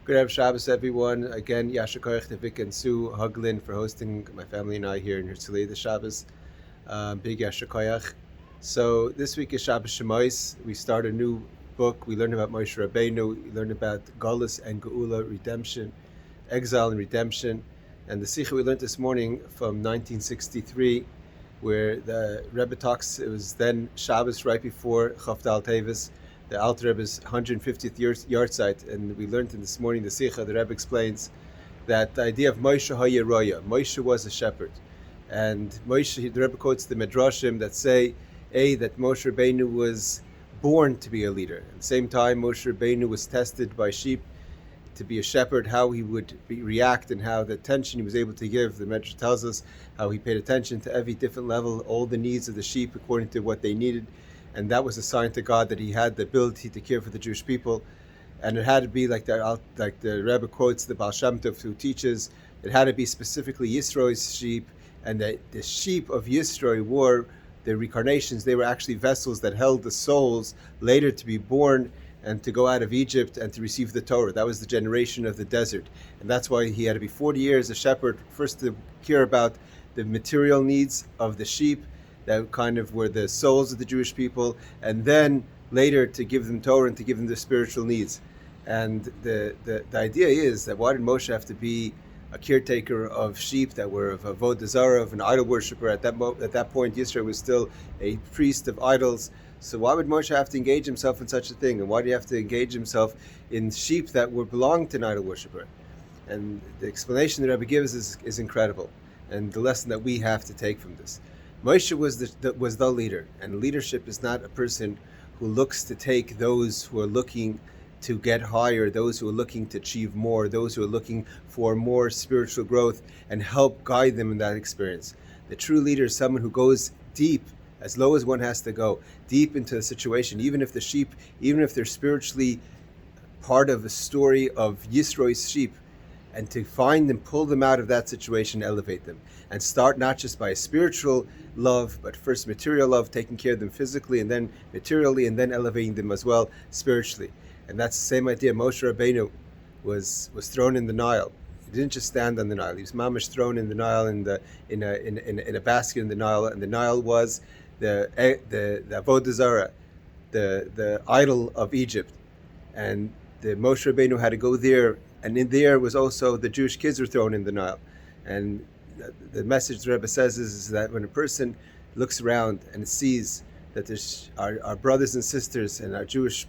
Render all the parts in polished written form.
Good Shabbos, everyone. Again, Yasher Koyach to Vic and Sue Huglin for hosting my family and I here in Herzliya this Shabbos. Big Yasher Koyach. So this week is Shabbos Shemos. We start a new book. We learn about Moshe Rabbeinu. We learn about Golus and Geula, redemption, exile and redemption. And the Sikha we learned this morning from 1963, where the Rebbe talks, it was then Shabbos right before Chavdal Tevis, the Alter Rebbe's 150th yahrzeit, and we learned in this morning the Sikha, the Rebbe explains that the idea of Moshe Hayeroya, Moshe was a shepherd, and Moshe, the Rebbe quotes the Midrashim that say, that Moshe Rabbeinu was born to be a leader. At the same time, Moshe Rabbeinu was tested by sheep to be a shepherd, how he would react and how the attention he was able to give. The Midrash tells us how he paid attention to every different level, all the needs of the sheep according to what they needed. And that was a sign to God that he had the ability to care for the Jewish people. And it had to be like the Rebbe quotes the Baal Shem Tov, who teaches, it had to be specifically Yisro's sheep, and the sheep of Yisro were the reincarnations. They were actually vessels that held the souls later to be born and to go out of Egypt and to receive the Torah. That was the generation of the desert. And that's why he had to be 40 years a shepherd, first to care about the material needs of the sheep, that kind of were the souls of the Jewish people, and then later to give them Torah and to give them their spiritual needs. And the idea is that why did Moshe have to be a caretaker of sheep that were of Avodah Zarah, of an idol worshiper? At that point, Yisrael was still a priest of idols. So why would Moshe have to engage himself in such a thing? And why do you have to engage himself in sheep that belonged to an idol worshiper? And the explanation that Rebbe gives is incredible, and the lesson that we have to take from this. Moshe was the leader, and leadership is not a person who looks to take those who are looking to get higher, those who are looking to achieve more, those who are looking for more spiritual growth, and help guide them in that experience. The true leader is someone who goes deep, as low as one has to go, deep into the situation, even if they're spiritually part of a story of Yisro's sheep, and to find them, pull them out of that situation, elevate them, and start not just by a spiritual love, but first material love, taking care of them physically and then materially, and then elevating them as well spiritually. And that's the same idea. Moshe Rabbeinu was thrown in the Nile. He didn't just stand on the Nile. He was mamish thrown in the Nile, in a basket in the Nile, and the Nile was the Avodah Zarah, the idol of Egypt, and the Moshe Rabbeinu had to go there. And in there was also the Jewish kids were thrown in the Nile. And the message the Rebbe says is that when a person looks around and sees that there's our brothers and sisters and our Jewish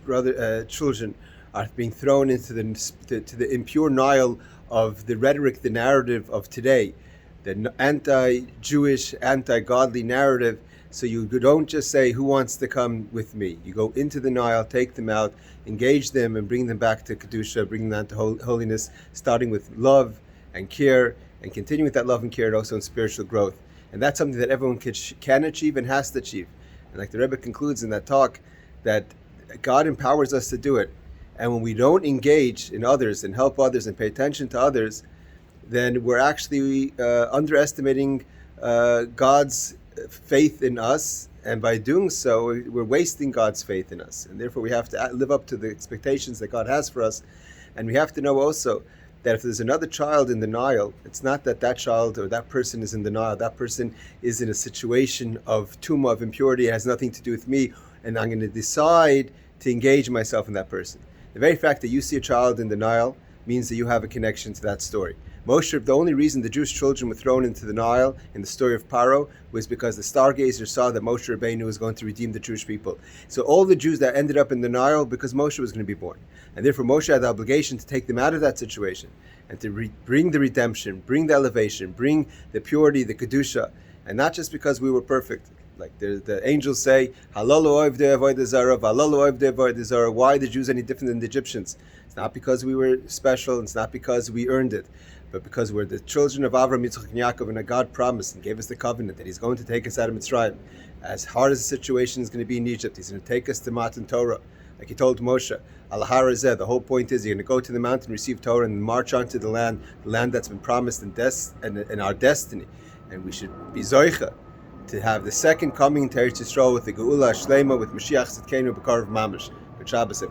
children are being thrown into the impure Nile of the rhetoric, the narrative of today, the anti-Jewish, anti-godly narrative. So you don't just say, who wants to come with me? You go into the Nile, take them out, engage them, and bring them back to Kedusha, bring them to holiness, starting with love and care, and continuing with that love and care, and also in spiritual growth. And that's something that everyone can achieve and has to achieve. And like the Rebbe concludes in that talk, that God empowers us to do it. And when we don't engage in others and help others and pay attention to others, then we're actually underestimating God's faith in us, and by doing so, we're wasting God's faith in us, and therefore we have to live up to the expectations that God has for us. And we have to know also that if there's another child in the Nile, it's not that child or that person is in the Nile. That person is in a situation of tumah, of impurity. It has nothing to do with me, and I'm going to decide to engage myself in that person. The very fact that you see a child in the Nile means that you have a connection to that story. Moshe, the only reason the Jewish children were thrown into the Nile in the story of Paro was because the stargazer saw that Moshe Rabbeinu was going to redeem the Jewish people. So all the Jews that ended up in the Nile, because Moshe was going to be born. And therefore Moshe had the obligation to take them out of that situation and to bring the redemption, bring the elevation, bring the purity, the Kedusha. And not just because we were perfect. Like the angels say, Halalu oivdei avodah zarah, v'halalu oivdei avodah zarah. Why are the Jews any different than the Egyptians? It's not because we were special, it's not because we earned it, but because we're the children of Avraham, Yitzchak, and Yaakov, and God promised and gave us the covenant that He's going to take us out of Mitzrayim. As hard as the situation is going to be in Egypt, He's going to take us to Matan Torah. Like He told Moshe, Al Har Hazeh, the whole point is you're going to go to the mountain, receive Torah, and march onto the land that's been promised in our destiny. And we should be Zoicha to have the second coming in Eretz Yisrael with the Geula Shlema, with Mashiach Tzidkenu B'Karav Mamash. Good Shabbos.